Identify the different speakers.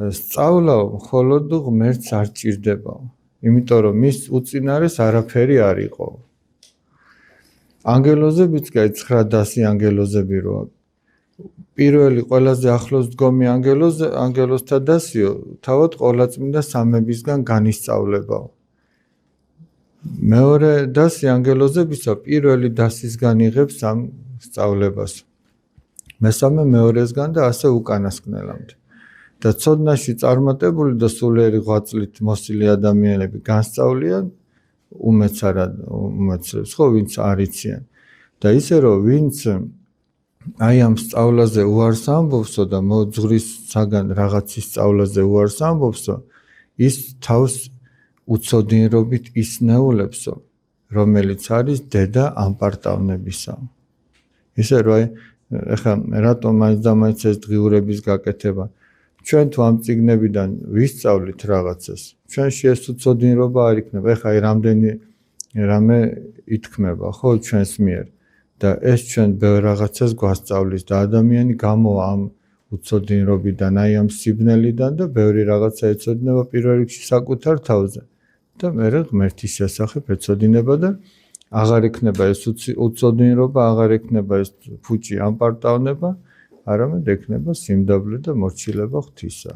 Speaker 1: სწავლა მხოლოდ ღმერთს არ ჭირდება. იმიტომ რომ მის უწინარეს არაფერი არ იყო. ანგელოზებიც კი 9 დასი ანგელოზები როა. პირველი ყველაზე ახლოს დგომი ანგელოზთა დასიო, თავად ყოვლადწმინდა სამებისგან განისწავლებაო. მეორე დასი ანგელოზებისა პირველი დასისგან იღებს ამ სწავლებას. მესამე მეორესგან და ასე უკანასკნელამდე. და ცოდნაში წარმატებული და სულიერი ღვაწლით მოსილი ადამიანები განსწავლიან უმეცრებს, ხო, ვინც არ იციან. და ისე რომ ვინც აი ამ სწავლაზე უარს ამბობსო და მოძღვრისაგან რაღაცის სწავლაზე უარს ამბობსო, ის თავს უცოდინრობით ისნეულებსო, რომელიც არის დედა ამპარტავნებისა. ისე რომ აი ეხლა რატომ მაინც და მაინც ეს დღიურების გაკეთება? ჩვენ თუ ამ წიგნებიდან ვისწავლით რაღაცას, ჩვენში ეს უცოდინრობა არ იქნება. ეხლა აი რამდენი რამე ითქმება, ხო, ჩვენს მიერ. და ეს ჩვენ ბევრ რაღაცას გვასწავლის და ადამიანი გამოვა ამ უცოდინრობიდან, აი ამ სიბნელიდან და ბევრი რაღაცა ეცოდინება პირველ რიგში საკუთარ თავზე. და მერე ღმერთის შესახებ ეცოდინება და აღარ იქნება ეს უცოდინრობა, აღარ იქნება ეს ფუჭი ამპარტავნება, არამედ ექნება სიმდაბლე და მორჩილება ღვთისა.